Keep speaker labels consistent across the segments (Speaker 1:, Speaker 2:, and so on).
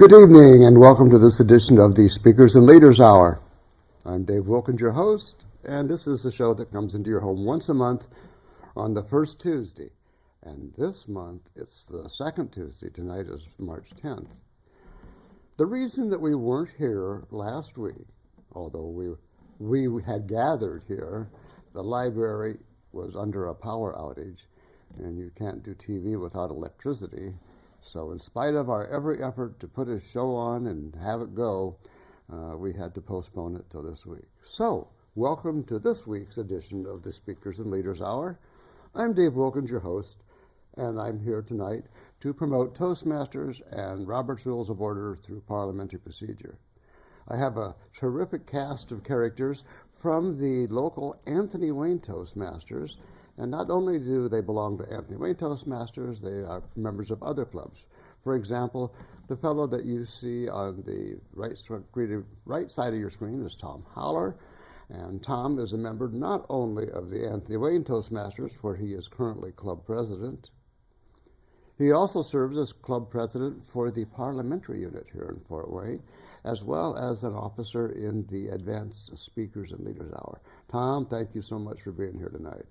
Speaker 1: Good evening and welcome to this edition of the Speakers and Leaders Hour. I'm Dave Wilkins, your host, and this is a show that comes into your home once a month on the first Tuesday. And this month, it's the second Tuesday. Tonight is March 10th. The reason that we weren't here last week, although we had gathered here, the library was under a power outage, and you can't do TV without electricity. So in spite of our every effort to put a show on and have it go, we had to postpone it till this week. So, welcome to this week's edition of the Speakers and Leaders Hour. I'm Dave Wilkins, your host, and I'm here tonight to promote Toastmasters and Robert's Rules of Order through parliamentary procedure. I have a terrific cast of characters from the local Anthony Wayne Toastmasters. And not only do they belong to Anthony Wayne Toastmasters, they are members of other clubs. For example, the fellow that you see on the right side of your screen is Tom Howler. And Tom is a member not only of the Anthony Wayne Toastmasters, where he is currently club president. He also serves as club president for the parliamentary unit here in Fort Wayne, as well as an officer in the Advanced Speakers and Leaders Hour. Tom, thank you so much for being here tonight.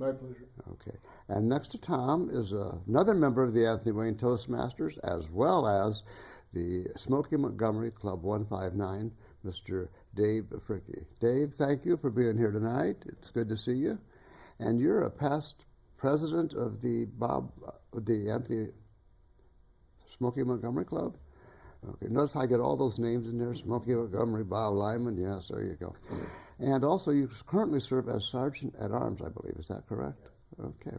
Speaker 2: My pleasure.
Speaker 1: Okay. And next to Tom is another member of the Anthony Wayne Toastmasters, as well as the Smoky Montgomery Club 159, Mr. Dave Fricke. Dave, thank you for being here tonight. It's good to see you. And you're a past president of the Anthony Smoky Montgomery Club. Okay, notice I get all those names in there, Smoky Montgomery, Bob Lyman, yes, there you go. And also you currently serve as Sergeant at Arms, I believe, is that correct? Okay.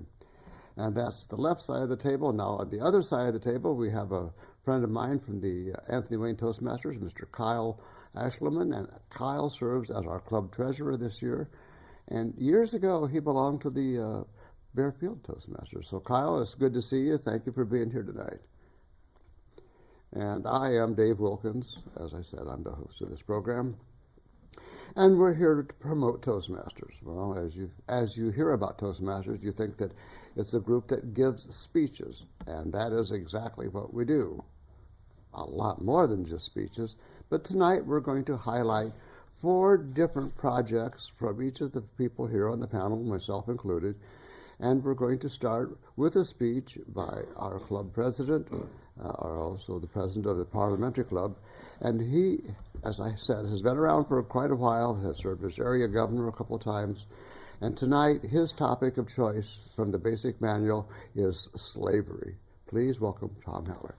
Speaker 1: And that's the left side of the table. Now on the other side of the table we have a friend of mine from the Anthony Wayne Toastmasters, Mr. Kyle Aschliman, and Kyle serves as our club treasurer this year. And years ago he belonged to the Baer Toastmasters. So Kyle, it's good to see you. Thank you for being here tonight. And I am Dave Wilkins. As I said, I'm the host of this program. And we're here to promote Toastmasters. Well, as you hear about Toastmasters, you think that it's a group that gives speeches, and that is exactly what we do. A lot more than just speeches, but tonight we're going to highlight 4 different projects from each of the people here on the panel, myself included, and we're going to start with a speech by our club president, also the president of the parliamentary club, and he, as I said, has been around for quite a while, has served as area governor a couple of times, and tonight his topic of choice from the basic manual is slavery. Please welcome Tom Howler.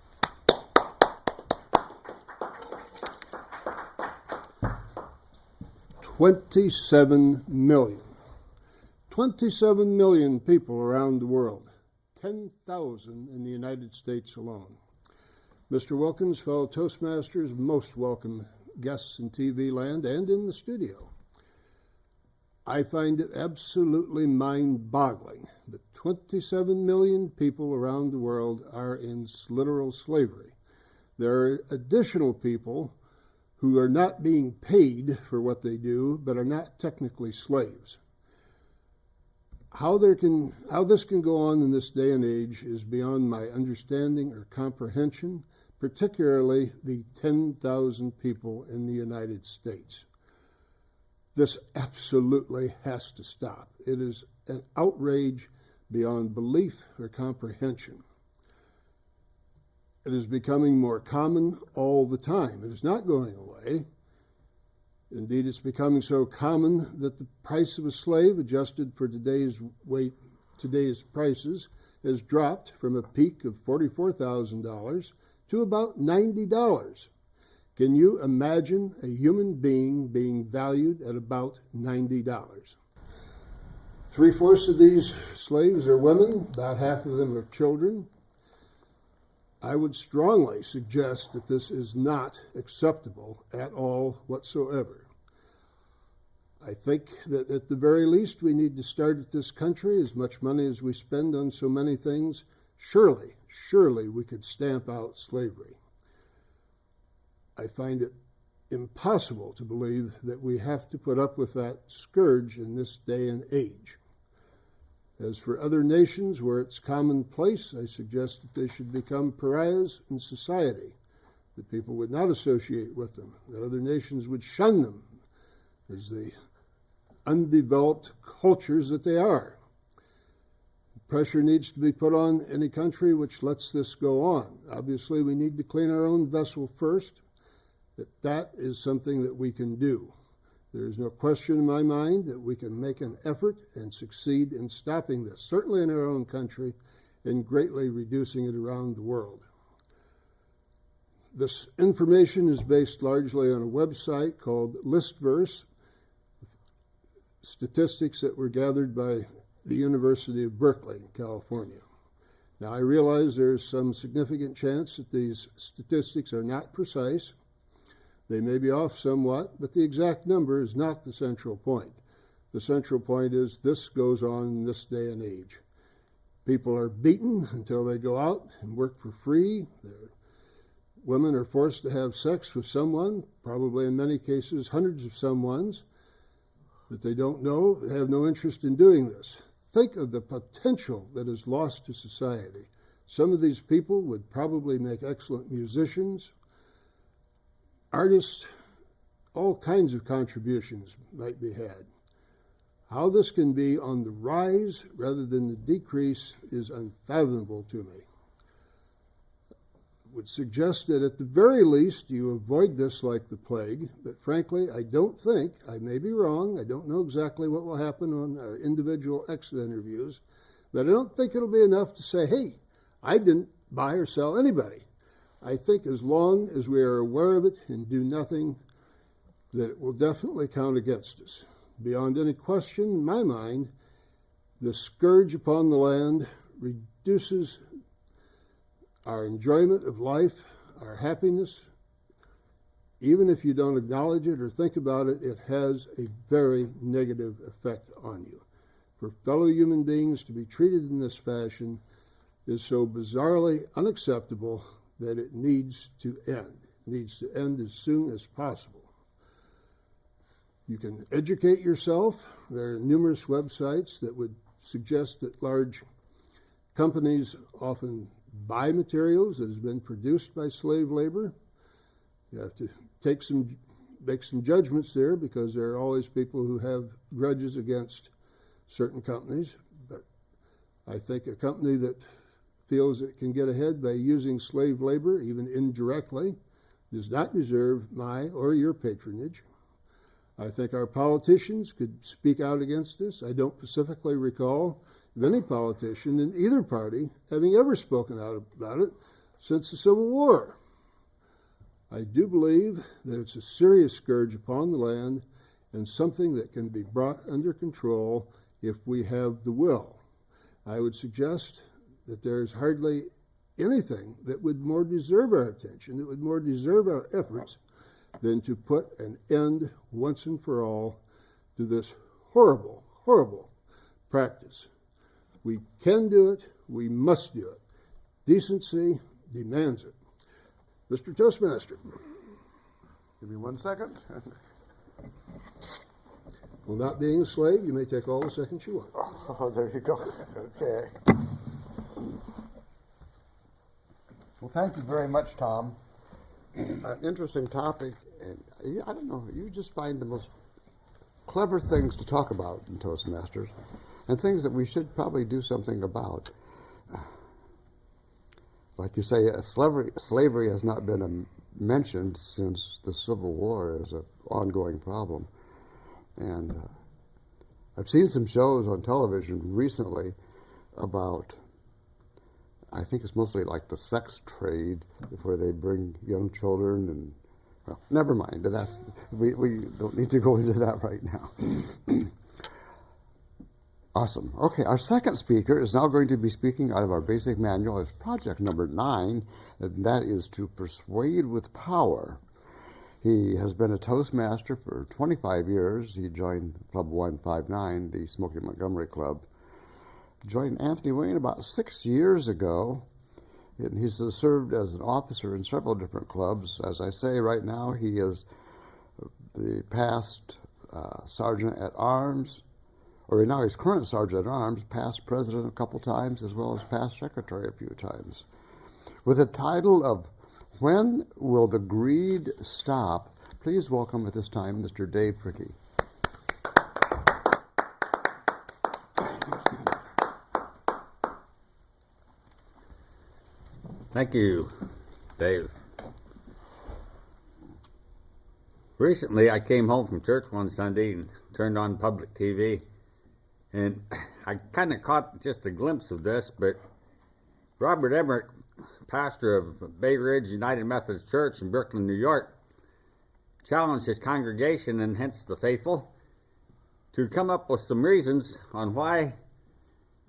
Speaker 2: $27 million people around the world, 10,000 in the United States alone. Mr. Wilkins, fellow Toastmasters, most welcome guests in TV land and in the studio. I find it absolutely mind-boggling that 27 million people around the world are in literal slavery. There are additional people who are not being paid for what they do, but are not technically slaves. How this can go on in this day and age is beyond my understanding or comprehension, particularly the 10,000 people in the United States. This absolutely has to stop. It is an outrage beyond belief or comprehension. It is becoming more common all the time. It is not going away. Indeed, it's becoming so common that the price of a slave, adjusted for today's prices, has dropped from a peak of $44,000 to about $90. Can you imagine a human being valued at about $90? 3/4 of these slaves are women, about half of them are children. I would strongly suggest that this is not acceptable at all whatsoever. I think that at the very least we need to start at this country, as much money as we spend on so many things. Surely we could stamp out slavery. I find it impossible to believe that we have to put up with that scourge in this day and age. As for other nations where it's commonplace, I suggest that they should become pariahs in society. that people would not associate with them, that other nations would shun them as the undeveloped cultures that they are. Pressure needs to be put on any country which lets this go on. Obviously, we need to clean our own vessel first. That is something that we can do. There is no question in my mind that we can make an effort and succeed in stopping this, certainly in our own country, and greatly reducing it around the world. This information is based largely on a website called Listverse, statistics that were gathered by the University of Berkeley in California. Now, I realize there's some significant chance that these statistics are not precise. They may be off somewhat, but the exact number is not the central point. The central point is this goes on in this day and age. People are beaten until they go out and work for free. Women are forced to have sex with someone, probably in many cases hundreds of someones, that they don't know, have no interest in doing this. Think of the potential that is lost to society. Some of these people would probably make excellent musicians, artists, all kinds of contributions might be had. How this can be on the rise rather than the decrease is unfathomable to me. Would suggest that at the very least you avoid this like the plague, but frankly I don't think, I may be wrong, I don't know exactly what will happen on our individual exit interviews, but I don't think it'll be enough to say, hey, I didn't buy or sell anybody. I think as long as we are aware of it and do nothing, that it will definitely count against us. Beyond any question in my mind, the scourge upon the land reduces our enjoyment of life, our happiness. Even if you don't acknowledge it or think about it, it has a very negative effect on you. For fellow human beings to be treated in this fashion is so bizarrely unacceptable that it needs to end. It needs to end as soon as possible. You can educate yourself. There are numerous websites that would suggest that large companies often buy materials that has been produced by slave labor. You have to make some judgments there because there are always people who have grudges against certain companies. But I think a company that feels it can get ahead by using slave labor, even indirectly, does not deserve my or your patronage. I think our politicians could speak out against this. I don't specifically recall of any politician in either party having ever spoken out about it since the Civil War. I do believe that it's a serious scourge upon the land and something that can be brought under control if we have the will. I would suggest that there is hardly anything that would more deserve our attention, that would more deserve our efforts than to put an end once and for all to this horrible, horrible practice. We can do it. We must do it. Decency demands it. Mr. Toastmaster.
Speaker 1: Give me 1 second.
Speaker 2: Well, not being a slave, you may take all the seconds you want.
Speaker 1: Oh, there you go. Okay. Well, thank you very much, Tom. An interesting topic. And I don't know, you just find the most clever things to talk about in Toastmasters and things that we should probably do something about. Like you say, slavery has not been mentioned since the Civil War as an ongoing problem. And I've seen some shows on television recently about, I think it's mostly like the sex trade, where they bring young children and, well, never mind. We don't need to go into that right now. Awesome. Okay, our second speaker is now going to be speaking out of our basic manual. It's project number 9, and that is to persuade with power. He has been a Toastmaster for 25 years. He joined Club 159, the Smokey Montgomery Club. Joined Anthony Wayne about 6 years ago. And he's served as an officer in several different clubs. As I say, right now he is the past sergeant at arms, or now he's current sergeant at arms, past president a couple times, as well as past secretary a few times. With the title of When will the greed stop? Please welcome at this time Mr. Dave Fricke.
Speaker 3: Thank you, Dave. Recently, I came home from church one Sunday and turned on public TV, and I kind of caught just a glimpse of this, but Robert Emmerich, pastor of Bay Ridge United Methodist Church in Brooklyn, New York, challenged his congregation, and hence the faithful, to come up with some reasons on why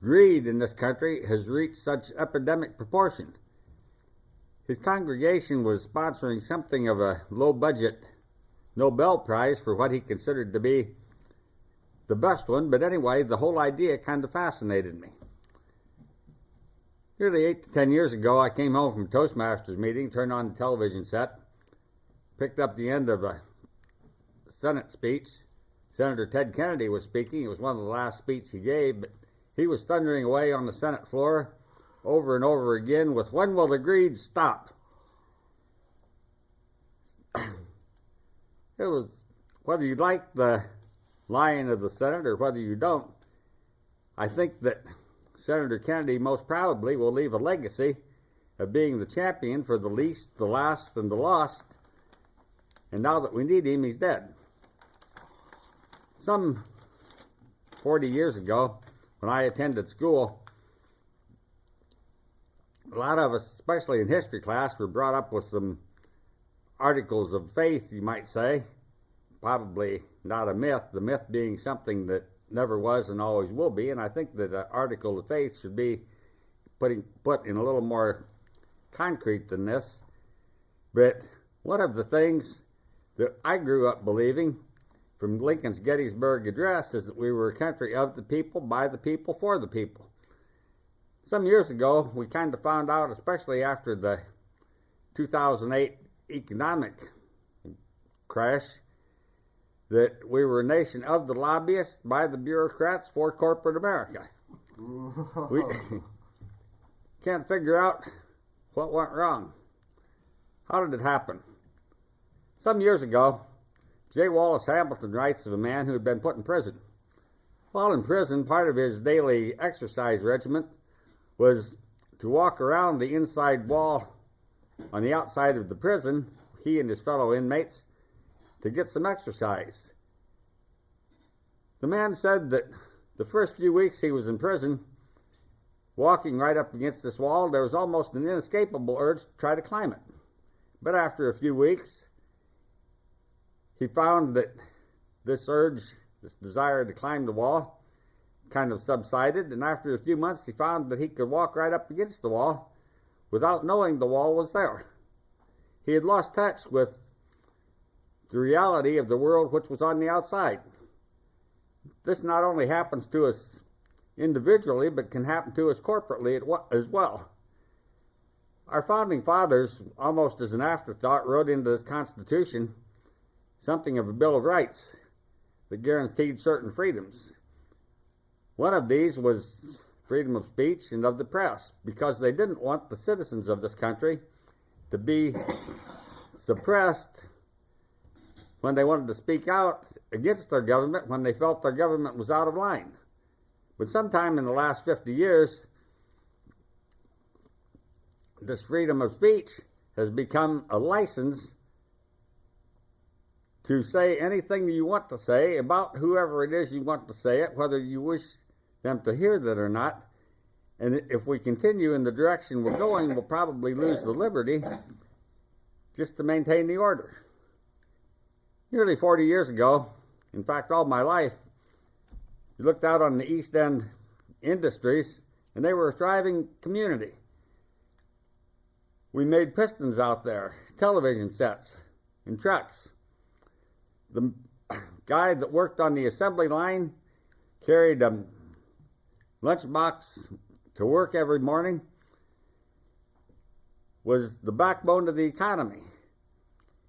Speaker 3: greed in this country has reached such epidemic proportion. His congregation was sponsoring something of a low-budget Nobel Prize for what he considered to be the best one, but anyway, the whole idea kind of fascinated me. Nearly 8 to 10 years ago, I came home from a Toastmasters meeting, turned on the television set, picked up the end of a Senate speech. Senator Ted Kennedy was speaking. It was one of the last speeches he gave, but he was thundering away on the Senate floor over and over again with, "When will the greed stop?" It was, whether you like the line of the Senate or whether you don't, I think that Senator Kennedy most probably will leave a legacy of being the champion for the least, the last, and the lost. And now that we need him, he's dead. Some 40 years ago, when I attended school, a lot of us, especially in history class, were brought up with some articles of faith, you might say. Probably not a myth, the myth being something that never was and always will be. And I think that an article of faith should be put in a little more concrete than this. But one of the things that I grew up believing from Lincoln's Gettysburg Address is that we were a country of the people, by the people, for the people. Some years ago, we kind of found out, especially after the 2008 economic crash, that we were a nation of the lobbyists, by the bureaucrats, for corporate America. We can't figure out what went wrong. How did it happen? Some years ago, J. Wallace Hamilton writes of a man who had been put in prison. While in prison, part of his daily exercise regimen was to walk around the inside wall on the outside of the prison, he and his fellow inmates, to get some exercise. The man said that the first few weeks he was in prison, walking right up against this wall, there was almost an inescapable urge to try to climb it. But after a few weeks, he found that this urge, this desire to climb the wall, kind of subsided, and after a few months he found that he could walk right up against the wall without knowing the wall was there. He had lost touch with the reality of the world which was on the outside. This not only happens to us individually, but can happen to us corporately as well. Our founding fathers, almost as an afterthought, wrote into this Constitution something of a Bill of Rights that guaranteed certain freedoms. One of these was freedom of speech and of the press, because they didn't want the citizens of this country to be suppressed when they wanted to speak out against their government, when they felt their government was out of line. But sometime in the last 50 years, this freedom of speech has become a license to say anything you want to say about whoever it is you want to say it, whether you wish them to hear that or not. And if we continue in the direction we're going, we'll probably lose the liberty just to maintain the order. Nearly 40 years ago, in fact all my life, you looked out on the East End industries and they were a thriving community. We made pistons out there, television sets, and trucks. The guy that worked on the assembly line carried a lunchbox to work every morning, was the backbone of the economy.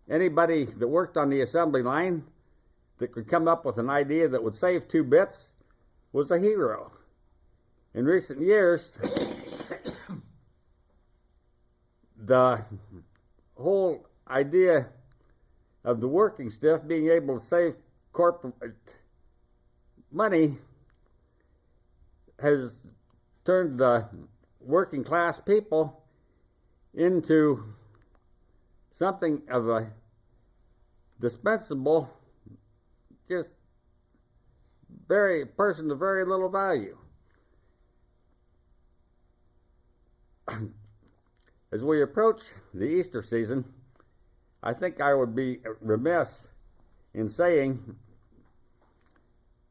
Speaker 3: Anybody that worked on the assembly line that could come up with an idea that would save 2 bits was a hero. In recent years, the whole idea of the working stiff being able to save corporate money has turned the working class people into something of a dispensable, just person of very little value. As we approach the Easter season, I think I would be remiss in saying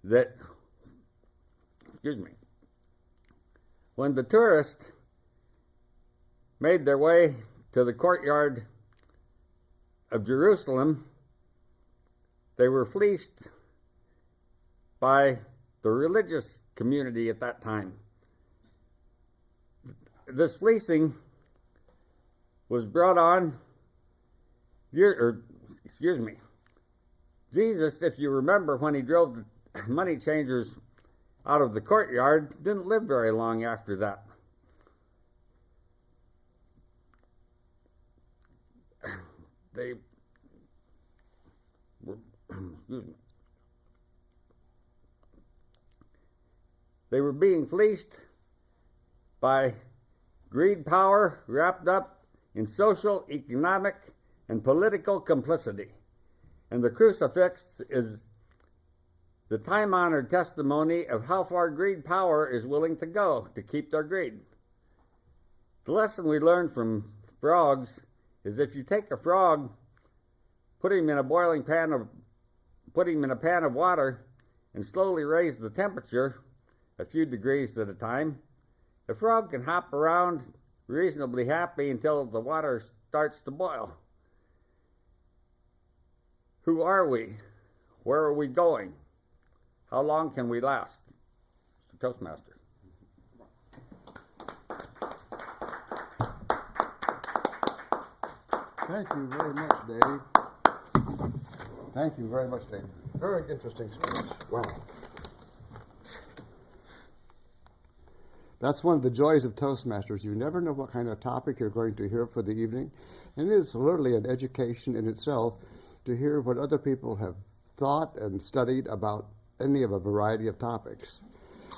Speaker 3: that, when the tourists made their way to the courtyard of Jerusalem, they were fleeced by the religious community at that time. This fleecing was brought on, Jesus, if you remember, when he drove the money changers out of the courtyard, didn't live very long after that. They were, they were being fleeced by greed power wrapped up in social, economic, and political complicity. And the crucifix is the time-honored testimony of how far greed power is willing to go to keep their greed. The lesson we learned from frogs is if you take a frog, put him in a pan of water, and slowly raise the temperature a few degrees at a time, the frog can hop around reasonably happy until the water starts to boil. Who are we? Where are we going? How long can we last? Mr. Toastmaster.
Speaker 1: Thank you very much, Dave. Thank you very much, Dave. Very interesting speech. Wow. That's one of the joys of Toastmasters. You never know what kind of topic you're going to hear for the evening. And it is literally an education in itself to hear what other people have thought and studied about any of a variety of topics.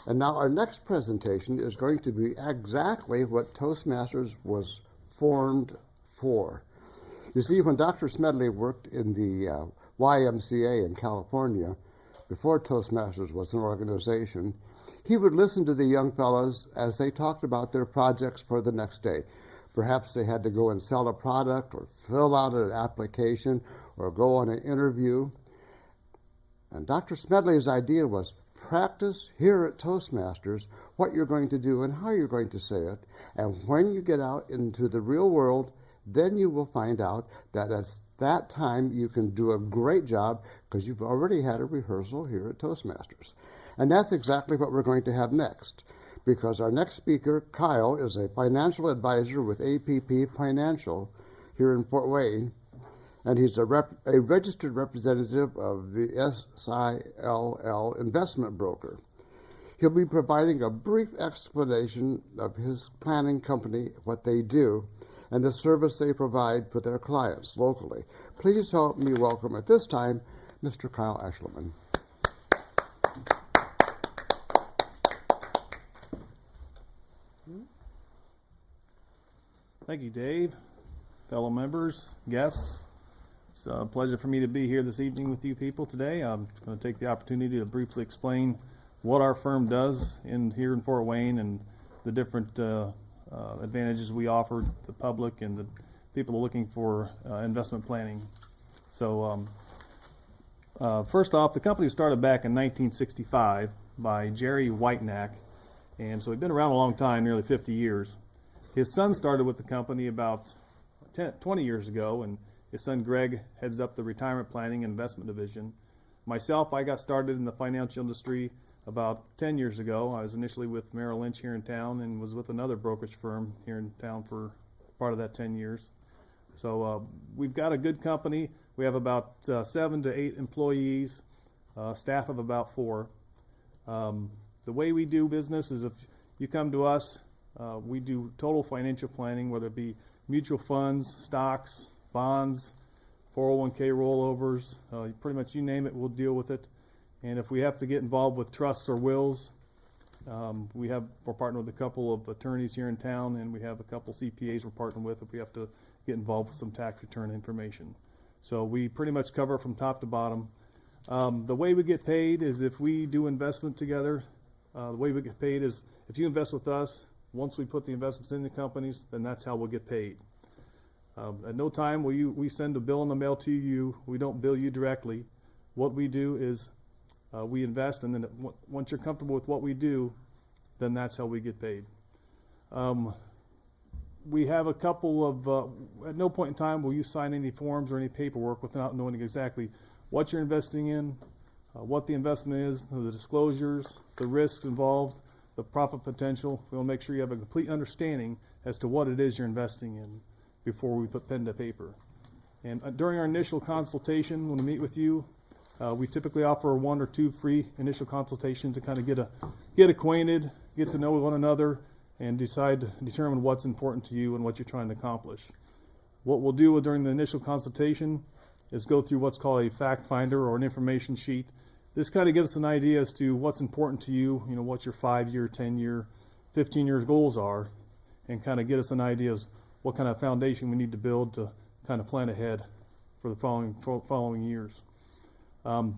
Speaker 1: And now our next presentation is going to be exactly what Toastmasters was formed for. You see, when Dr. Smedley worked in the YMCA in California, before Toastmasters was an organization, he would listen to the young fellows as they talked about their projects for the next day. Perhaps they had to go and sell a product or fill out an application or go on an interview. And Dr. Smedley's idea was practice here at Toastmasters what you're going to do and how you're going to say it. And when you get out into the real world, then you will find out that at that time you can do a great job because you've already had a rehearsal here at Toastmasters. And that's exactly what we're going to have next, because our next speaker, Kyle, is a financial advisor with APP Financial here in Fort Wayne, and he's a registered representative of the SILL investment broker. He'll be providing a brief explanation of his planning company, what they do, and the service they provide for their clients locally. Please help me welcome at this time Mr. Kyle Aschliman.
Speaker 4: Thank you, Dave, fellow members, guests. It's a pleasure for me to be here this evening with you people today. I'm going to take the opportunity to briefly explain what our firm does here in Fort Wayne and the different advantages we offer the public and the people looking for investment planning. So first off, the company started back in 1965 by Jerry Whitenack, and so we've been around a long time, nearly 50 years. His son started with the company about 20 years ago, and his son Greg heads up the retirement planning and investment division. Myself, I got started in the financial industry about 10 years ago. I was initially with Merrill Lynch here in town and was with another brokerage firm here in town for part of that 10 years. So we've got a good company. We have about 7 to 8 employees, staff of about 4. The way we do business is if you come to us, We do total financial planning, whether it be mutual funds, stocks, bonds, 401k rollovers, pretty much you name it, we'll deal with it. And if we have to get involved with trusts or wills, we're partnered with a couple of attorneys here in town, and we have a couple CPAs we're partnering with if we have to get involved with some tax return information. So we pretty much cover from top to bottom. The way we get paid is if we do investment together. The way we get paid is if you invest with us, once we put the investments in the companies, then that's how we'll get paid. At no time will we send a bill in the mail to you. We don't bill you directly. What we do is we invest, and then once you're comfortable with what we do, then that's how we get paid. We have a couple of, at no point in time will you sign any forms or any paperwork without knowing exactly what you're investing in, what the investment is, the disclosures, the risks involved, the profit potential. We want to make sure you have a complete understanding as to what it is you're investing in before we put pen to paper. And during our initial consultation, when we meet with you, we typically offer 1 or 2 free initial consultations to kind of get acquainted, get to know one another, and determine what's important to you and what you're trying to accomplish. What we'll do during the initial consultation is go through what's called a fact finder or an information sheet. This kind of gives us an idea as to what's important to you, what your 5-year, 10-year, 15-year goals are, and kind of get us an idea as what kind of foundation we need to build to kind of plan ahead for the following years.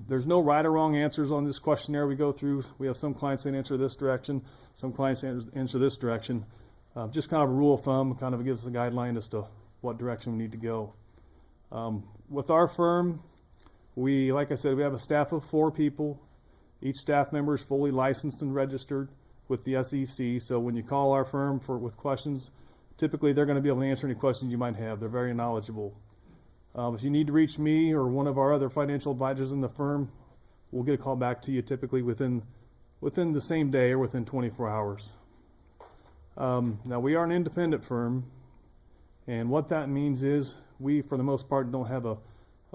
Speaker 4: There's no right or wrong answers on this questionnaire we go through. We have some clients that answer this direction, some clients answer this direction. Just kind of a rule of thumb, kind of gives us a guideline as to what direction we need to go. With our firm, like I said, we have a staff of 4 people. Each staff member is fully licensed and registered with the SEC. So when you call our firm with questions, typically they're going to be able to answer any questions you might have. They're very knowledgeable. If you need to reach me or one of our other financial advisors in the firm, we'll get a call back to you typically within the same day or within 24 hours. Now, we are an independent firm, and what that means is we, for the most part, don't have a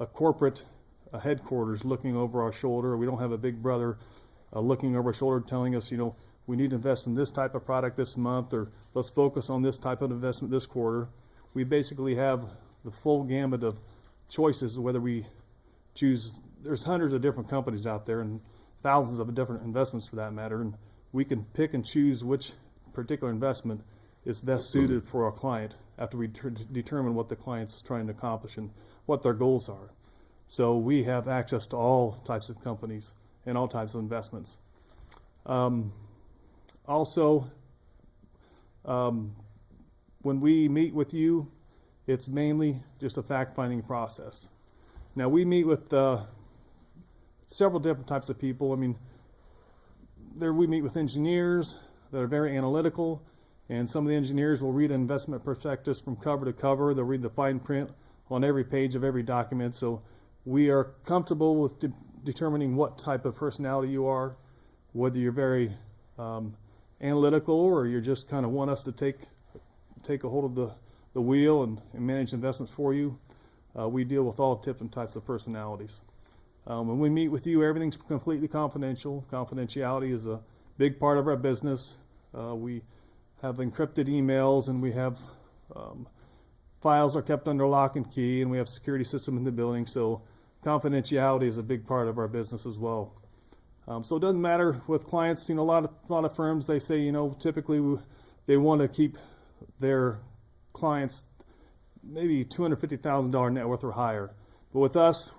Speaker 4: corporate headquarters looking over our shoulder. We don't have a big brother looking over our shoulder telling us, we need to invest in this type of product this month, or let's focus on this type of investment this quarter. We basically have the full gamut of choices, whether we choose. There's hundreds of different companies out there and thousands of different investments for that matter, and we can pick and choose which particular investment is best suited for our client after we determine what the client's trying to accomplish and what their goals are. So we have access to all types of companies and all types of investments. Also, when we meet with you, it's mainly just a fact-finding process. Now, we meet with several different types of people. We meet with engineers that are very analytical, and some of the engineers will read an investment prospectus from cover to cover. They'll read the fine print on every page of every document. So we are comfortable with determining what type of personality you are, whether you're very analytical or you just kind of want us to take a hold of the wheel and manage investments for you. We deal with all different types of personalities. When we meet with you, everything's completely confidential. Confidentiality is a big part of our business. We have encrypted emails, and we have files are kept under lock and key, and we have security system in the building. So confidentiality is a big part of our business as well. So it doesn't matter with clients. A lot of firms, they say, typically they want to keep their clients maybe $250,000 net worth or higher. But with us,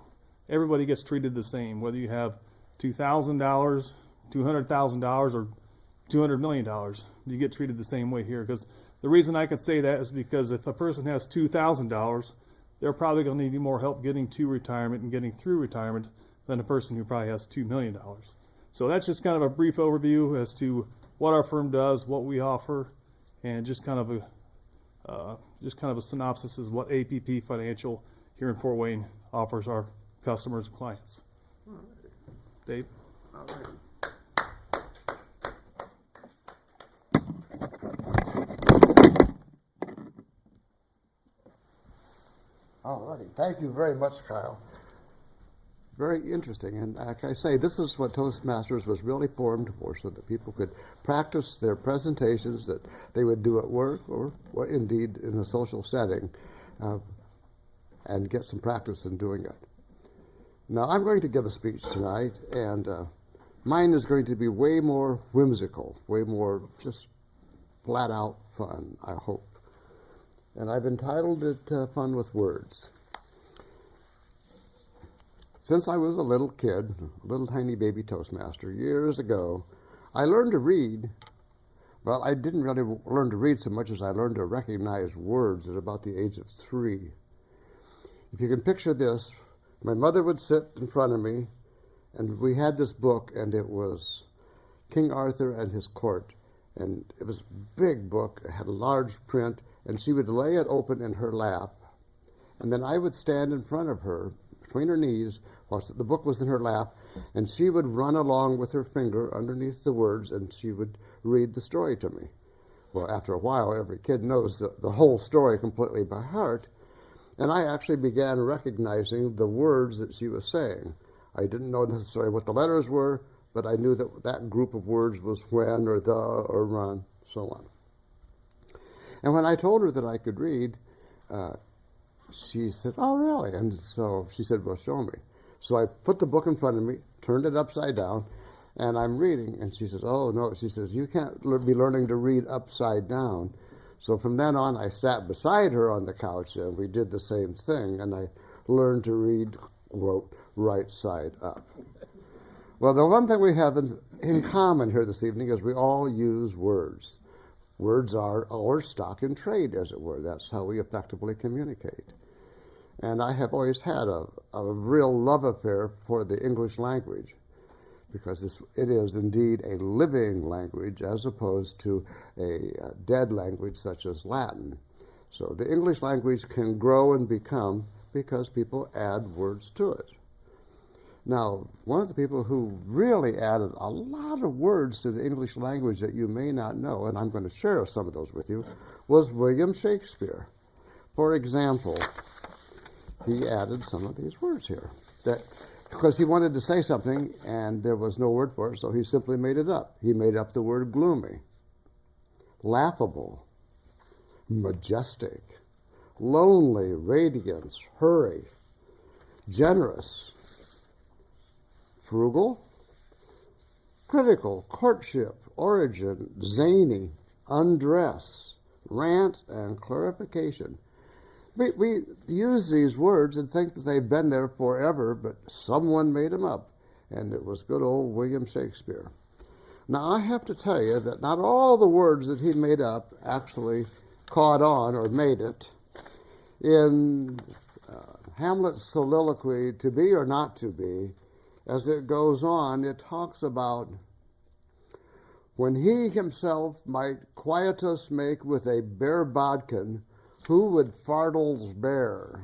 Speaker 4: everybody gets treated the same, whether you have $2,000, $200,000, or $200 million. You get treated the same way here. Because the reason I could say that is because if a person has $2,000, they're probably going to need more help getting to retirement and getting through retirement than a person who probably has $2 million. So that's just kind of a brief overview as to what our firm does, what we offer, and just kind of a synopsis is what APP Financial here in Fort Wayne offers our customers and clients.
Speaker 1: All right.
Speaker 4: Dave?
Speaker 1: All right. All righty. Thank you very much, Kyle. very interesting. And like I say, this is what Toastmasters was really formed for, so that people could practice their presentations that they would do at work or indeed in a social setting, and get some practice in doing it. Now, I'm going to give a speech tonight, and mine is going to be way more whimsical, way more just flat-out fun, I hope. And I've entitled it Fun with Words. Since I was a little kid, a little tiny baby Toastmaster, years ago, I learned to read. Well, I didn't really learn to read so much as I learned to recognize words at about the age of 3. If you can picture this, my mother would sit in front of me, and we had this book, and it was King Arthur and His Court. And it was a big book, it had a large print, and she would lay it open in her lap. And then I would stand in front of her, between her knees, while the book was in her lap, and she would run along with her finger underneath the words, and she would read the story to me. Well, after a while, every kid knows the whole story completely by heart, and I actually began recognizing the words that she was saying. I didn't know necessarily what the letters were, but I knew that that group of words was when or the or run, so on. And when I told her that I could read, she said, "Oh, really?" And so she said, "Well, show me." So I put the book in front of me, turned it upside down, and I'm reading. And she says, "Oh, no." She says, "You can't be learning to read upside down." So from then on, I sat beside her on the couch, and we did the same thing. And I learned to read, quote, right side up. Well, the one thing we have in common here this evening is we all use words. Words are our stock in trade, as it were. That's how we effectively communicate. And I have always had a real love affair for the English language, because it is indeed a living language as opposed to a dead language such as Latin. So the English language can grow and become because people add words to it. Now, one of the people who really added a lot of words to the English language that you may not know, and I'm going to share some of those with you, was William Shakespeare. For example, he added some of these words here, because he wanted to say something and there was no word for it, so he simply made it up. He made up the word gloomy, laughable, majestic, lonely, radiance, hurry, generous, frugal, critical, courtship, origin, zany, undress, rant, and clarification. We use these words and think that they've been there forever, but someone made them up, and it was good old William Shakespeare. Now, I have to tell you that not all the words that he made up actually caught on or made it. In Hamlet's soliloquy, To Be or Not to Be, as it goes on, it talks about when he himself might quietus make with a bare bodkin, who would fardels bear?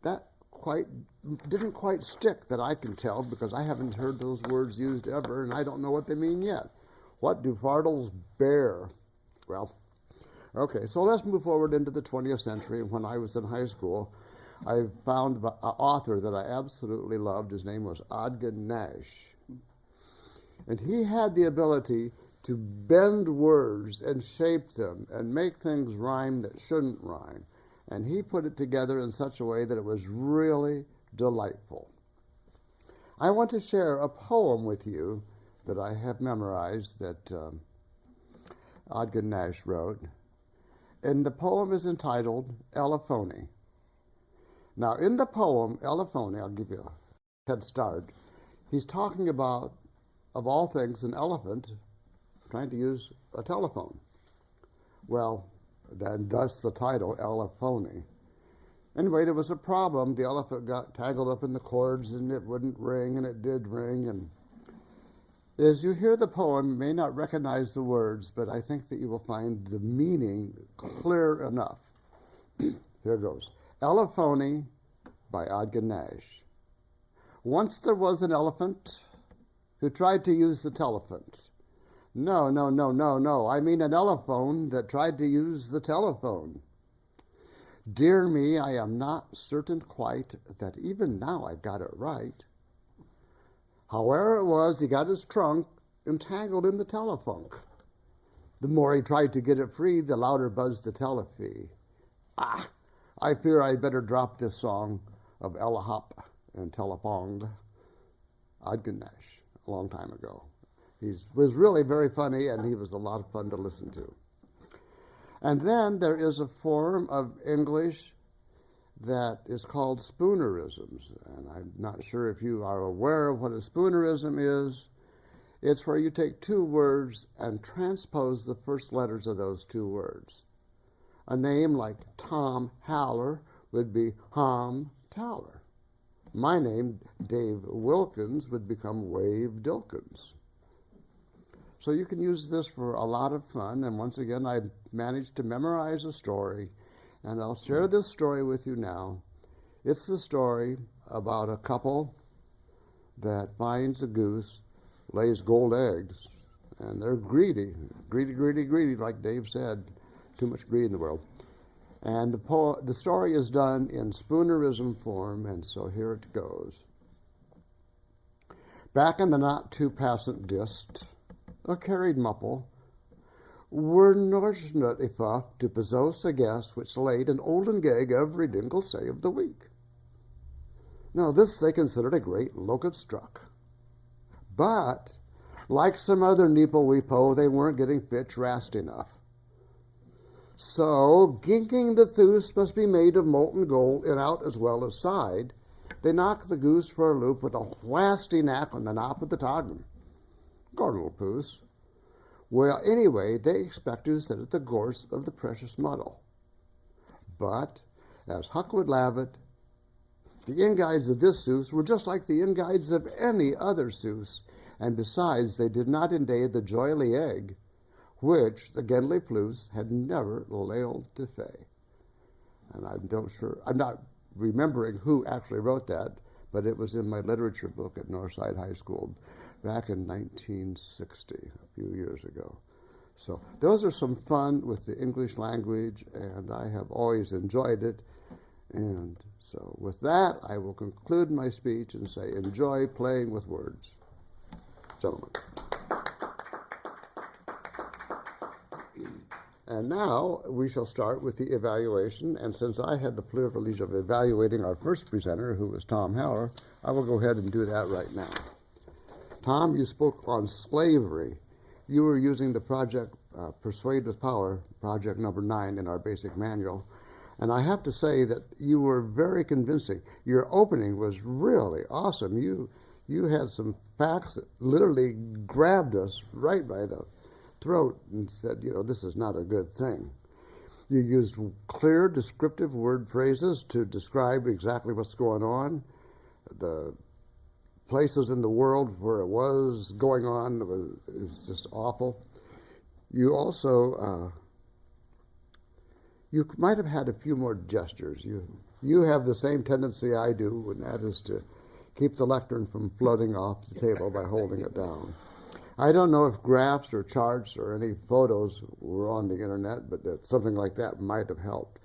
Speaker 1: That didn't quite stick that I can tell, because I haven't heard those words used ever, and I don't know what they mean yet. What do fardels bear? Well, okay, so let's move forward into the 20th century. When I was in high school, I found an author that I absolutely loved. His name was Ogden Nash. And he had the ability to bend words and shape them and make things rhyme that shouldn't rhyme. And he put it together in such a way that it was really delightful. I want to share a poem with you that I have memorized that Ogden Nash wrote. And the poem is entitled Elephone. Now, in the poem, Elephone, I'll give you a head start, he's talking about, of all things, an elephant trying to use a telephone. Well, then thus the title, Elephone. Anyway, there was a problem. The elephant got tangled up in the cords, and it wouldn't ring, and it did ring. And as you hear the poem, you may not recognize the words, but I think that you will find the meaning clear enough. Here goes. Elephone by Ogden Nash. Once there was an elephant who tried to use the telephone. No, I mean an elephone that tried to use the telephone. Dear me, I am not certain quite that even now I've got it right. However it was, he got his trunk entangled in the telephunk. The more he tried to get it free, the louder buzzed the telefee. I fear I'd better drop this song of Ella Hop and Telepong. Adganash, a long time ago. He was really very funny, and he was a lot of fun to listen to. And then there is a form of English that is called spoonerisms. And I'm not sure if you are aware of what a spoonerism is. It's where you take two words and transpose the first letters of those two words. A name like Tom Haller would be Ham Towler. My name, Dave Wilkins, would become Wave Dilkins. So you can use this for a lot of fun, and once again, I managed to memorize a story, and I'll share this story with you now. It's the story about a couple that finds a goose, lays gold eggs, and they're greedy, like Dave said. Too much greed in the world. And the story is done in spoonerism form, and so here it goes. Back in the not-too-passant dist, a carried mupple, were nourishment enough to possess a guest which laid an olden gag every dingle say of the week. Now this they considered a great locust struck. But, like some other neeple weepo, they weren't getting fit rast enough. So, ginking the thoos must be made of molten gold in out as well as side, they knocked the goose for a loop with a whasty knack on the knop of the toggin. Gordle poos. Well, anyway, they expect to set at the gorse of the precious muddle. But, as Huck would have it, the in-guides of this souse were just like the in-guides of any other souse, and besides, they did not indade the joyly egg, which the Gendley Floos had never lailed to fay. And I'm not remembering who actually wrote that, but it was in my literature book at Northside High School back in 1960, a few years ago. So those are some fun with the English language, and I have always enjoyed it. And so with that, I will conclude my speech and say, enjoy playing with words. Gentlemen. And now we shall start with the evaluation, and since I had the privilege of evaluating our first presenter, who was Tom Haller, I will go ahead and do that right now. Tom, you spoke on slavery. You were using the project Persuade with Power, project number 9 in our basic manual, and I have to say that you were very convincing. Your opening was really awesome. You had some facts that literally grabbed us right by the throat and said, this is not a good thing. You used clear, descriptive word phrases to describe exactly what's going on, the places in the world where it was going on is just awful. You also, you might have had a few more gestures. You have the same tendency I do, and that is to keep the lectern from floating off the table by holding it down. I don't know if graphs or charts or any photos were on the internet, but something like that might have helped.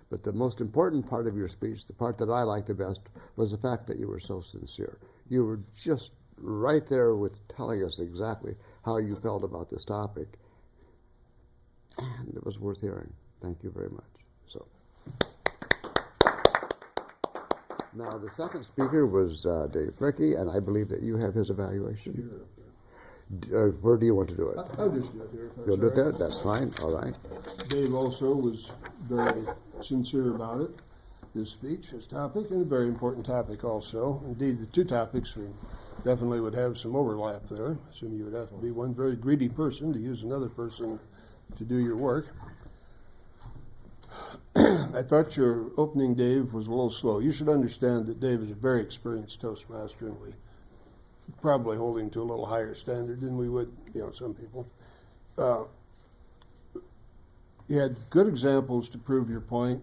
Speaker 1: But the most important part of your speech, the part that I liked the best, was the fact that you were so sincere. You were just right there with telling us exactly how you felt about this topic. And it was worth hearing. Thank you very much. So, now the second speaker was Dave Fricky, and I believe that you have his evaluation.
Speaker 2: Sure.
Speaker 1: Where do you want to do it?
Speaker 2: I'll just do it here.
Speaker 1: You'll do it there? That's fine. All right.
Speaker 2: Dave also was very sincere about it, his speech, his topic, and a very important topic also. Indeed, the two topics definitely would have some overlap there. So you would have to be one very greedy person to use another person to do your work. I thought your opening, Dave, was a little slow. You should understand that Dave is a very experienced Toastmaster, and we probably hold him to a little higher standard than we would, some people. You had good examples to prove your point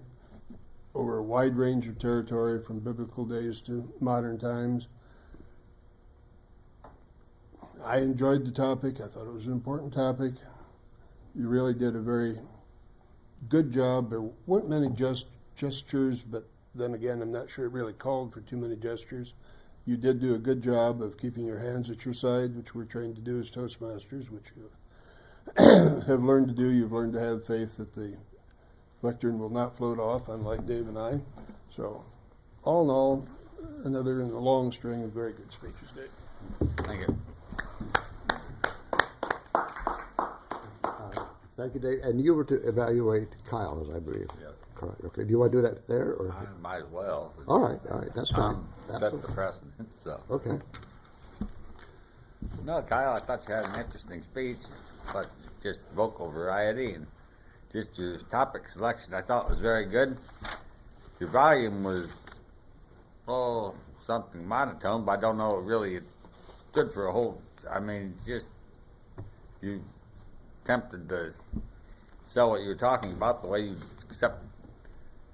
Speaker 2: over a wide range of territory from biblical days to modern times. I enjoyed the topic. I thought it was an important topic. You really did a very good job. There weren't many just gestures, but then again, I'm not sure it really called for too many gestures. You did do a good job of keeping your hands at your side, which we're trained to do as Toastmasters, which you have learned to do. You've learned to have faith that the lectern will not float off, unlike Dave and I. So, all in all, another in a long string of very good speeches, Dave.
Speaker 3: Thank you.
Speaker 1: Thank you, Dave. And you were to evaluate Kyle, as I believe.
Speaker 5: Yes.
Speaker 1: Correct. Okay. Do you want to do that there? Or?
Speaker 5: I might as well.
Speaker 1: All right. That's fine.
Speaker 5: Set the precedent, so.
Speaker 1: Okay.
Speaker 3: No, Kyle, I thought you had an interesting speech, but just vocal variety and just your topic selection I thought was very good. Your volume was, something monotone, but I don't know really it's good for a whole, just you attempted to sell what you were talking about, the way you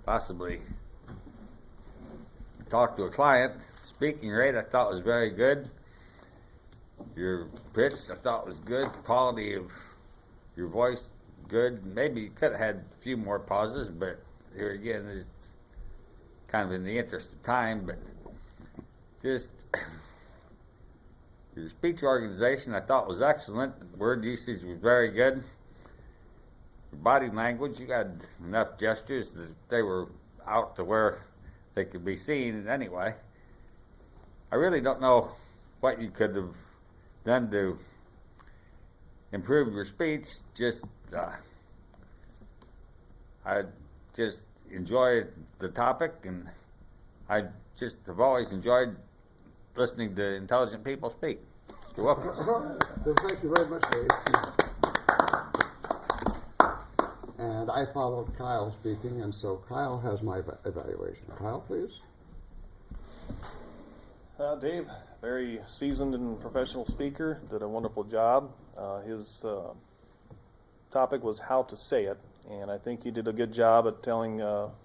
Speaker 3: possibly talk to a client. Speaking rate I thought was very good. Your pitch I thought was good. The quality of your voice good. Maybe you could have had a few more pauses, but here again is kind of in the interest of time, but just your speech organization I thought was excellent. Word usage was very good. Your body language, you had enough gestures that they were out to where they could be seen anyway. I really don't know what you could have done to improve your speech. I just enjoy the topic, and I just have always enjoyed listening to intelligent people speak. You're welcome.
Speaker 1: Well, thank you very much, Dave. And I followed Kyle speaking, and so Kyle has my evaluation. Kyle, please.
Speaker 4: Dave, very seasoned and professional speaker, did a wonderful job. His topic was how to say it, and I think he did a good job at telling,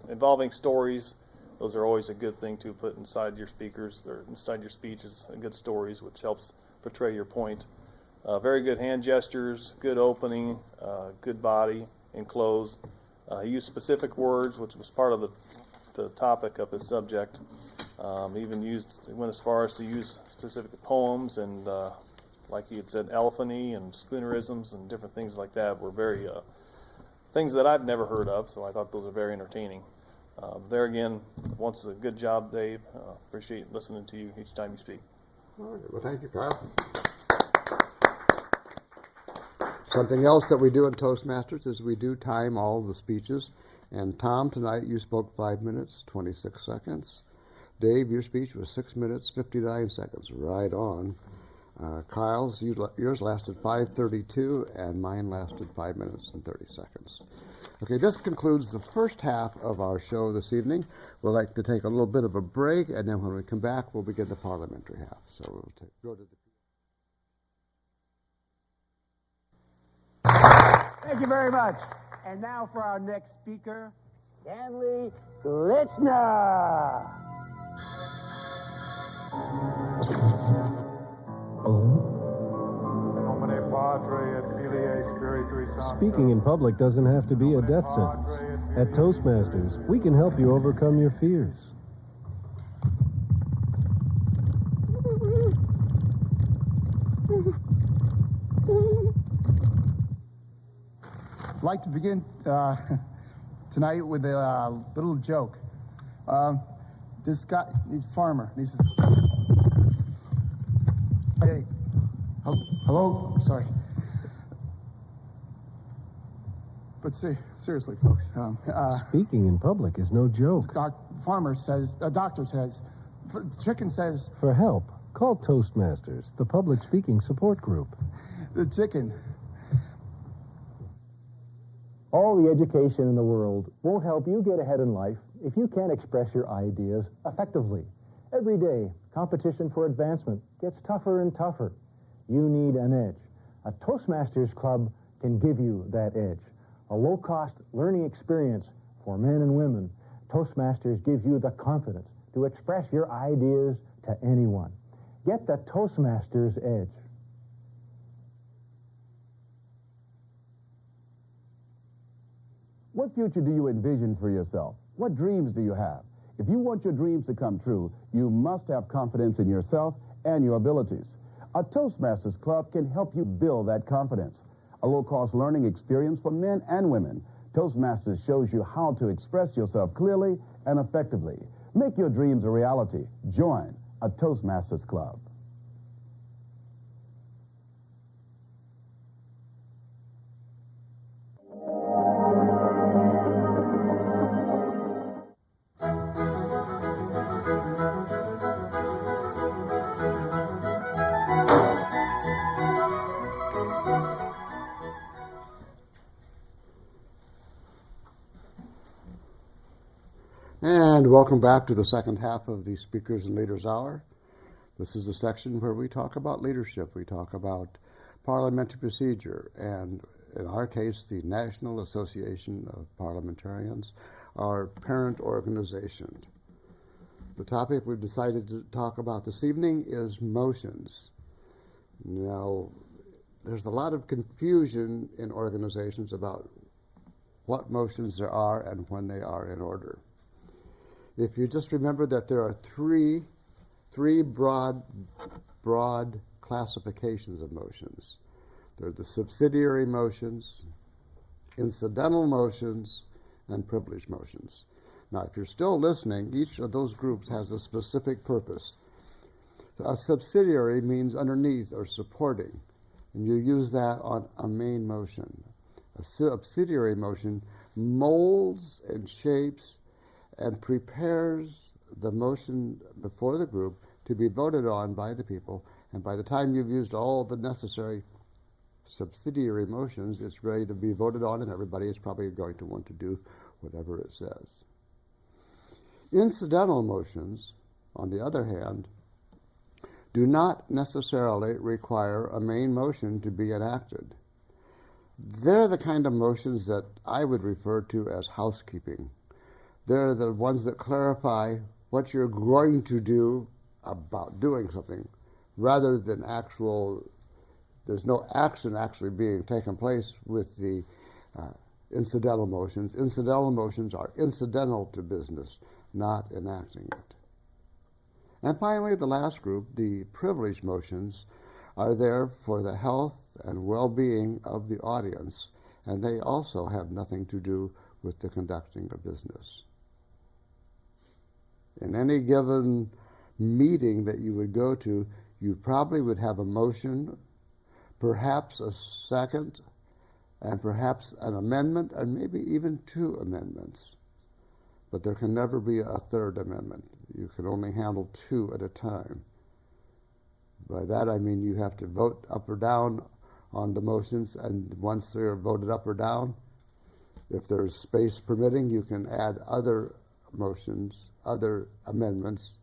Speaker 4: involving stories. Those are always a good thing to put inside your speakers, or inside your speeches, good stories, which helps portray your point. Very good hand gestures, good opening, good body and close. He used specific words, which was part of the topic of his subject. Went as far as to use specific poems, and like he had said, elephany and Spoonerisms and different things like that were very things that I've never heard of, so I thought those are very entertaining. There again, once a good job, Dave. Appreciate listening to you each time you speak.
Speaker 1: All right. Well, thank you, Kyle. Something else that we do in Toastmasters is we do time all the speeches. And Tom, tonight you spoke 5 minutes, 26 seconds. Dave, your speech was 6 minutes, 59 seconds. Right on. Kyle's, yours lasted 5:32, and mine lasted 5 minutes and 30 seconds. Okay, this concludes the first half of our show this evening. We'd like to take a little bit of a break, and then when we come back, we'll begin the parliamentary half. So we'll go to the...
Speaker 6: Thank you very much. And now for our next speaker, Stanley Glitchner.
Speaker 7: Speaking in public doesn't have to be a death sentence. At Toastmasters, we can help you overcome your fears.
Speaker 8: I'd like to begin tonight with a little joke. This guy, he's a farmer. He says, "Hey, hello, sorry." But seriously, folks.
Speaker 7: Speaking in public is no joke.
Speaker 8: Farmer says, doctor says, chicken says.
Speaker 7: For help, call Toastmasters, the public speaking support group.
Speaker 8: The chicken.
Speaker 9: All the education in the world won't help you get ahead in life if you can't express your ideas effectively. Every day, competition for advancement gets tougher and tougher. You need an edge. A Toastmasters club can give you that edge. A low-cost learning experience for men and women. Toastmasters gives you the confidence to express your ideas to anyone. Get the Toastmasters edge.
Speaker 10: What future do you envision for yourself? What dreams do you have? If you want your dreams to come true, you must have confidence in yourself and your abilities. A Toastmasters Club can help you build that confidence. A low-cost learning experience for men and women. Toastmasters shows you how to express yourself clearly and effectively. Make your dreams a reality. Join a Toastmasters Club.
Speaker 1: And welcome back to the second half of the Speakers and Leaders Hour. This is the section where we talk about leadership. We talk about parliamentary procedure, and in our case, the National Association of Parliamentarians, our parent organization. The topic we've decided to talk about this evening is motions. Now, there's a lot of confusion in organizations about what motions there are and when they are in order. If you just remember that there are three broad classifications of motions. There are the subsidiary motions, incidental motions, and privileged motions. Now, if you're still listening, each of those groups has a specific purpose. A subsidiary means underneath or supporting, and you use that on a main motion. A subsidiary motion molds and shapes and prepares the motion before the group to be voted on by the people, and by the time you've used all the necessary subsidiary motions, it's ready to be voted on, and everybody is probably going to want to do whatever it says. Incidental motions, on the other hand, do not necessarily require a main motion to be enacted. They're the kind of motions that I would refer to as housekeeping. They're the ones that clarify what you're going to do about doing something, rather than there's no action actually being taken place with the incidental motions. Incidental motions are incidental to business, not enacting it. And finally, the last group, the privileged motions, are there for the health and well-being of the audience, and they also have nothing to do with the conducting of business. In any given meeting that you would go to, you probably would have a motion, perhaps a second, and perhaps an amendment, and maybe even two amendments. But there can never be a third amendment. You can only handle two at a time. By that I mean you have to vote up or down on the motions, and once they're voted up or down, if there's space permitting, you can add other motions, other amendments,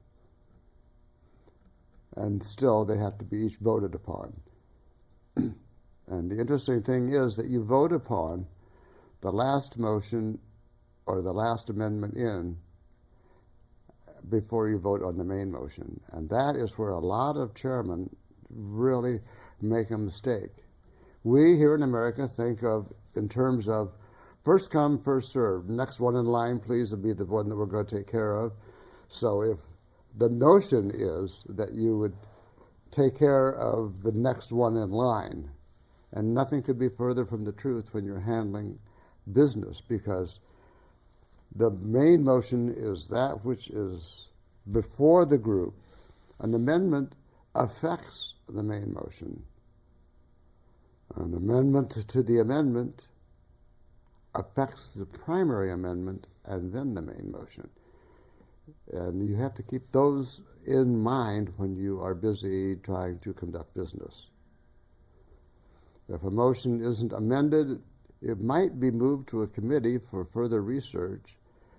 Speaker 1: and still they have to be each voted upon. And the interesting thing is that you vote upon the last motion or the last amendment in before you vote on the main motion. And that is where a lot of chairmen really make a mistake. We here in America think of in terms of first come, first served. Next one in line, please, will be the one that we're going to take care of. So if the notion is that you would take care of the next one in line, and nothing could be further from the truth when you're handling business, because the main motion is that which is before the group. An amendment affects the main motion. An amendment to the amendment affects the primary amendment and then the main motion. And you have to keep those in mind when you are busy trying to conduct business. If a motion isn't amended, it might be moved to a committee for further research,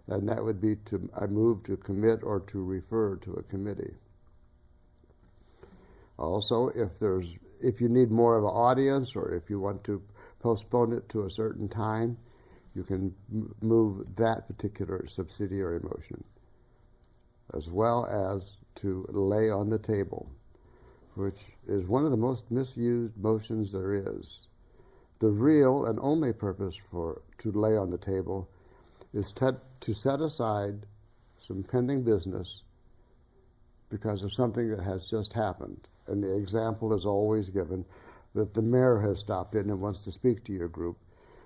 Speaker 1: and that would be a move to commit or to refer to a committee. Also, if you need more of an audience, or if you want to postpone it to a certain time, you can move that particular subsidiary motion, as well as to lay on the table, which is one of the most misused motions there is. The real and only purpose to lay on the table is to set aside some pending business because of something that has just happened. And the example is always given that the mayor has stopped in and wants to speak to your group.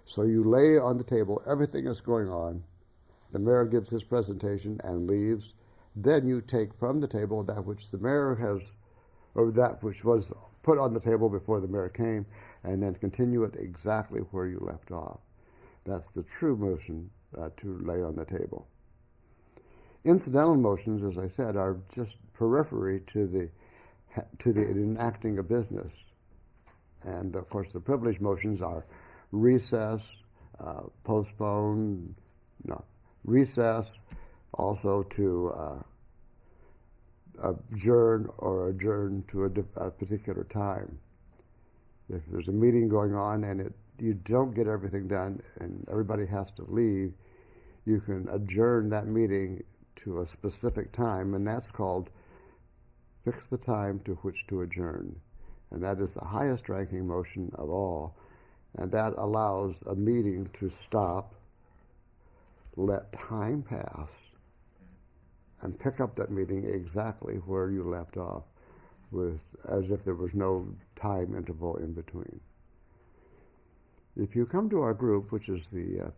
Speaker 1: So you lay on the table everything that's going on. The mayor gives his presentation and leaves. Then you take from the table that which the mayor has, or that which was put on the table before the mayor came, and then continue it exactly where you left off. That's the true motion to lay on the table. Incidental motions, as I said, are just periphery to the enacting of business. And of course the privilege motions are recess, postpone, recess, also to adjourn or adjourn to a particular time. If there's a meeting going on and you don't get everything done and everybody has to leave, you can adjourn that meeting to a specific time, and that's called fix the time to which to adjourn. And that is the highest ranking motion of all. And that allows a meeting to stop, let time pass, and pick up that meeting exactly where you left off, as if there was no time interval in between. If you come to our group, which is the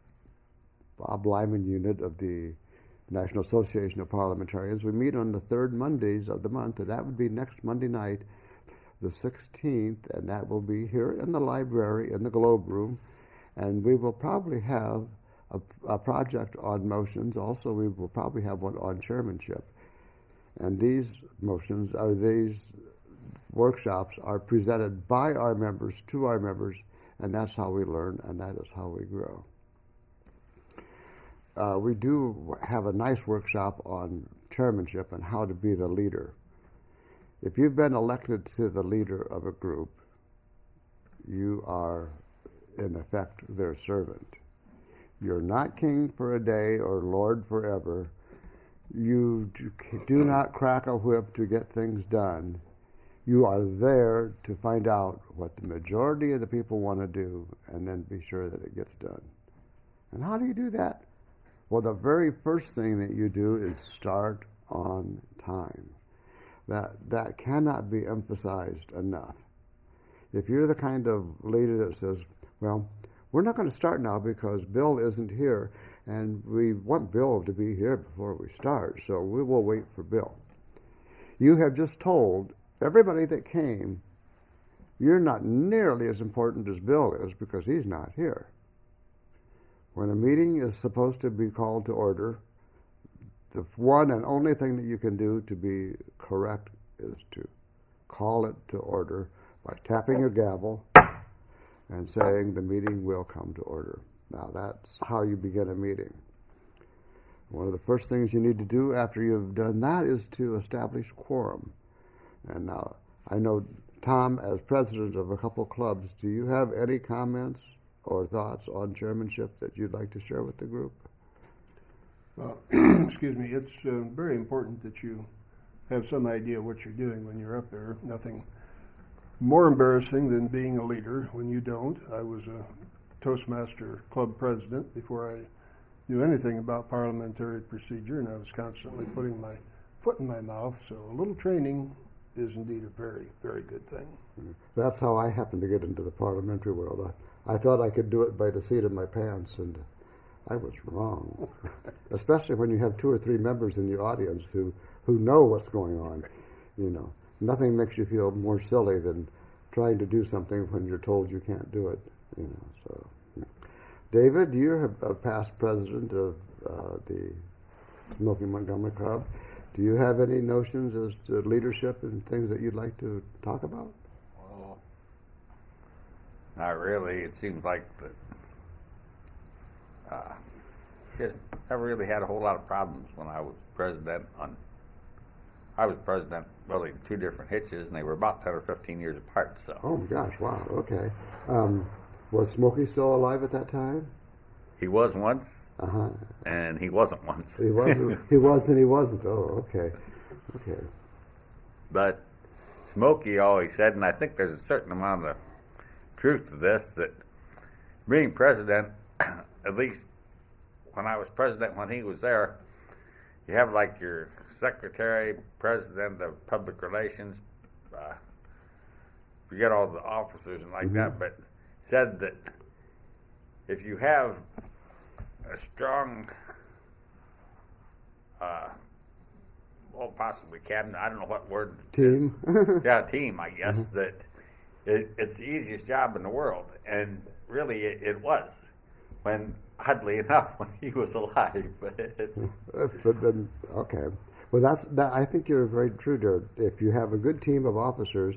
Speaker 1: Bob Lyman unit of the National Association of Parliamentarians, we meet on the third Mondays of the month, and that would be next Monday night, the 16th, and that will be here in the library in the Globe Room. And we will probably have a project on motions. Also, we will probably have one on chairmanship. And these motions, these workshops are presented by our members to our members, and that's how we learn, and that is how we grow. We do have a nice workshop on chairmanship and how to be the leader. If you've been elected to the leader of a group, you are, in effect, their servant. You're not king for a day or lord forever. You do not crack a whip to get things done. You are there to find out what the majority of the people want to do and then be sure that it gets done. And how do you do that? Well, the very first thing that you do is start on time. That cannot be emphasized enough. If you're the kind of leader that says, well, we're not going to start now because Bill isn't here, and we want Bill to be here before we start, so we will wait for Bill. You have just told everybody that came, you're not nearly as important as Bill is because he's not here. When a meeting is supposed to be called to order, the one and only thing that you can do to be correct is to call it to order by tapping your gavel and saying the meeting will come to order. Now that's how you begin a meeting. One of the first things you need to do after you've done that is to establish quorum. And now I know, Tom, as president of a couple clubs, do you have any comments or thoughts on chairmanship that you'd like to share with the group?
Speaker 2: Well, excuse me, it's very important that you have some idea what you're doing when you're up there. Nothing more embarrassing than being a leader when you don't. I was a Toastmaster club president before I knew anything about parliamentary procedure, and I was constantly putting my foot in my mouth, so a little training is indeed a very, very good thing.
Speaker 1: That's how I happened to get into the parliamentary world. I thought I could do it by the seat of my pants, and I was wrong. Especially when you have 2 or 3 members in the audience who know what's going on. You know, nothing makes you feel more silly than trying to do something when you're told you can't do it. You know, so. David, you're a past president of the Smoky Montgomery Club. Do you have any notions as to leadership and things that you'd like to talk about?
Speaker 5: Well, not really. It seems like that just never really had a whole lot of problems when I was president. I was president really in 2 different hitches, and they were about 10 or 15 years apart. So.
Speaker 1: Oh my gosh! Wow. Okay. Was Smokey still alive at that time?
Speaker 5: He was once, and he wasn't once.
Speaker 1: He wasn't. He was, and he wasn't. Oh, okay. Okay.
Speaker 5: But Smokey always said, and I think there's a certain amount of truth to this, that being president, at least when I was president, when he was there, you have like your secretary, president of public relations, you get all the officers and like that, but said that if you have a strong, possibly cabinet, I don't know what word.
Speaker 1: Team?
Speaker 5: Yeah, team, I guess, that it's the easiest job in the world. And really, it was, when, oddly enough, when he was alive. But
Speaker 1: then, okay. Well, I think you're very true there. If you have a good team of officers,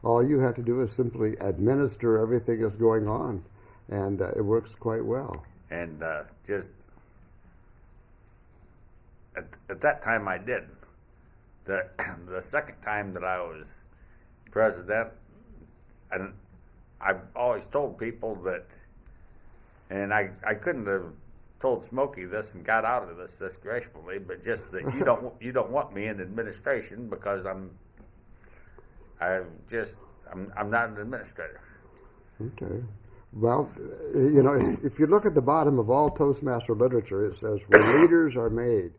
Speaker 1: all you have to do is simply administer everything that's going on, and it works quite well.
Speaker 5: And just at that time, I did. The second time that I was president, and I've always told people that, and I couldn't have told Smokey this and got out of this gracefully, but just that you don't want me in administration because I'm not an administrator.
Speaker 1: Okay. Well, if you look at the bottom of all Toastmaster literature, it says where leaders are made.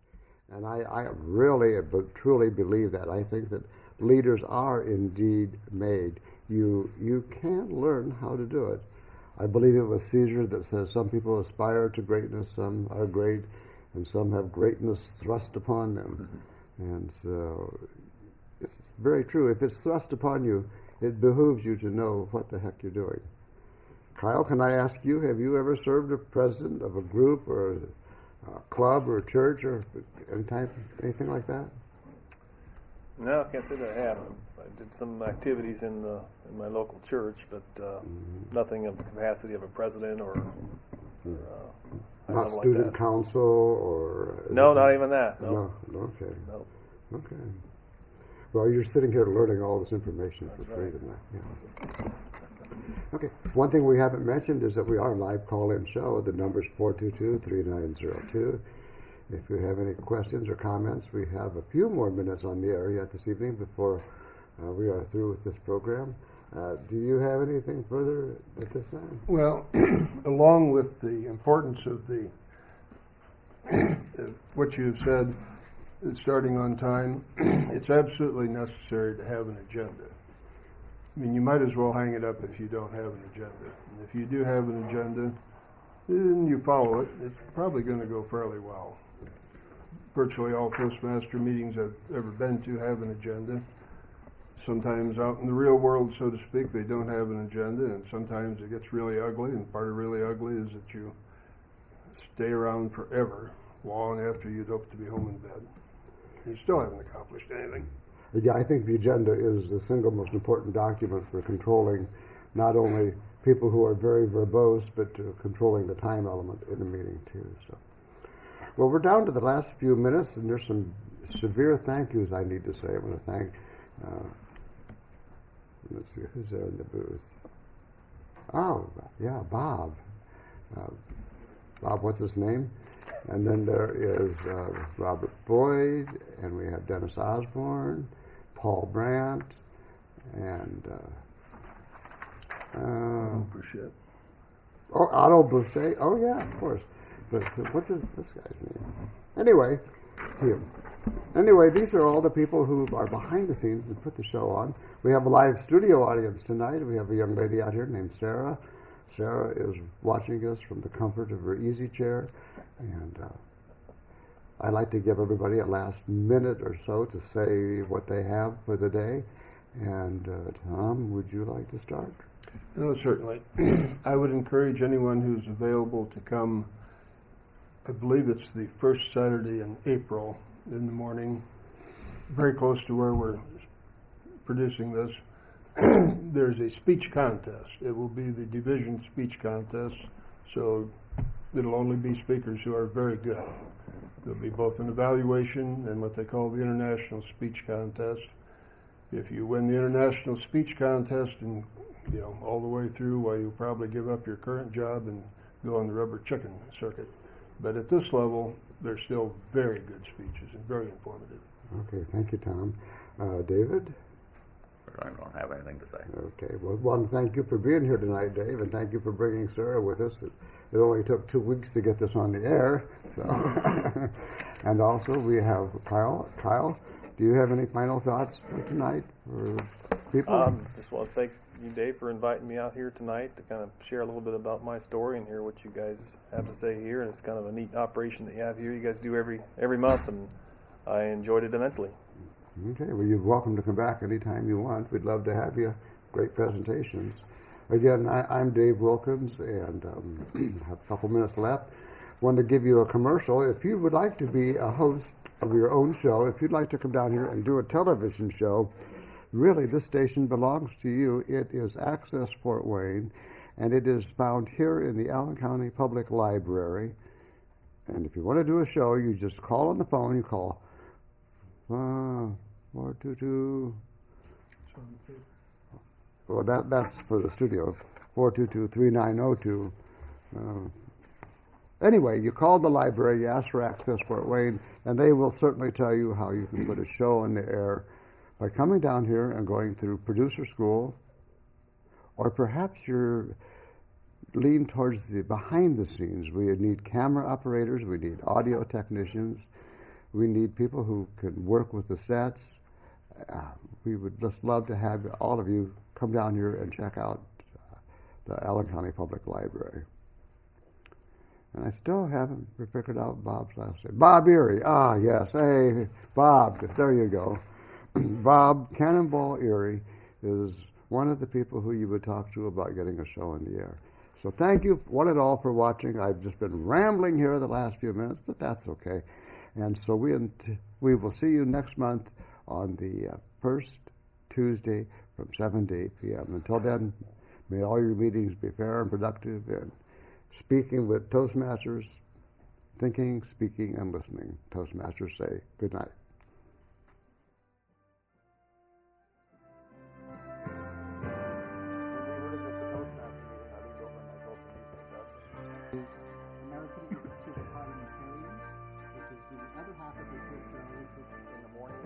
Speaker 1: And I really truly believe that. I think that leaders are indeed made. You can learn how to do it. I believe it was Caesar that says some people aspire to greatness, some are great, and some have greatness thrust upon them. And so it's very true. If it's thrust upon you, it behooves you to know what the heck you're doing. Kyle, can I ask you, have you ever served as president of a group or a club or a church or anything like that?
Speaker 4: No, I can't say that I have. I did some activities in my local church, but nothing of the capacity of a president or
Speaker 1: not student
Speaker 4: like
Speaker 1: council or...
Speaker 4: No, not even that. No.
Speaker 1: Okay.
Speaker 4: No.
Speaker 1: Okay. Well, you're sitting here learning all this information for free tonight. Yeah. Okay. One thing we haven't mentioned is that we are a live call-in show. The number's 422-3902. If you have any questions or comments, we have a few more minutes on the air yet this evening before we are through with this program. Do you have anything further at this time?
Speaker 2: Well, along with the importance of what you've said, starting on time, it's absolutely necessary to have an agenda. I mean, you might as well hang it up if you don't have an agenda. And if you do have an agenda, and you follow it, it's probably going to go fairly well. Virtually all Toastmaster meetings I've ever been to have an agenda. Sometimes out in the real world, so to speak, they don't have an agenda, and sometimes it gets really ugly, and part of really ugly is that you stay around forever, long after you'd hope to be home in bed. You still haven't accomplished anything.
Speaker 1: Yeah, I think the agenda is the single most important document for controlling not only people who are very verbose, but controlling the time element in a meeting too. So, well, we're down to the last few minutes, and there's some severe thank yous I need to say. I want to thank, let's see, who's there in the booth? Oh, yeah, Bob. Bob, what's his name? And then there is Robert Boyd, and we have Dennis Osborne, Paul Brandt, and Otto Boucher. Oh yeah, of course. But what's this guy's name? Anyway, these are all the people who are behind the scenes and put the show on. We have a live studio audience tonight. We have a young lady out here named Sarah. Sarah is watching us from the comfort of her easy chair, and I like to give everybody a last minute or so to say what they have for the day. And Tom, would you like to start?
Speaker 2: No, certainly. I would encourage anyone who's available to come. I believe it's the first Saturday in April in the morning, very close to where we're producing this. There's a speech contest. It will be the division speech contest, so it'll only be speakers who are very good. There'll be both an evaluation and what they call the international speech contest. If you win the international speech contest and all the way through, well, you'll probably give up your current job and go on the rubber chicken circuit. But at this level, they're still very good speeches and very informative.
Speaker 1: Okay, thank you, Tom. David?
Speaker 5: I don't have anything to say.
Speaker 1: Okay, well, one, thank you for being here tonight, Dave, and thank you for bringing Sarah with us. It only took 2 weeks to get this on the air. So, and also we have Kyle. Kyle, do you have any final thoughts for tonight for people?
Speaker 4: Just want to thank you, Dave, for inviting me out here tonight to kind of share a little bit about my story and hear what you guys have to say here. And it's kind of a neat operation that you have here. You guys do every month, and I enjoyed it immensely.
Speaker 1: Okay, well, you're welcome to come back anytime you want. We'd love to have you. Great presentations. Again, I'm Dave Wilkins, and have a couple minutes left. Want to give you a commercial. If you would like to be a host of your own show, if you'd like to come down here and do a television show, really this station belongs to you. It is Access Fort Wayne, and it is found here in the Allen County Public Library. And if you want to do a show, you just call on the phone. You call 422. Well, that's for the studio. 422-3902. Anyway, you call the library, you ask for Access Fort Wayne, and they will certainly tell you how you can put a show in the air by coming down here and going through producer school, or perhaps you're lean towards the behind the scenes. We need camera operators, we need audio technicians, we need people who can work with the sets. We would just love to have all of you come down here and check out the Allen County Public Library. And I still haven't figured out Bob's last name. Bob Erie. Ah, yes. Hey, Bob. There you go. Bob Cannonball Erie is one of the people who you would talk to about getting a show in the air. So thank you one and all for watching. I've just been rambling here the last few minutes, but that's okay. And so we will see you next month on the first Tuesday from 7 to 8 p.m. Until then, may all your meetings be fair and productive, and speaking with Toastmasters, thinking, speaking, and listening. Toastmasters say good night.
Speaker 11: American Institute of Parliamentarians, which is the other half of the church in the morning.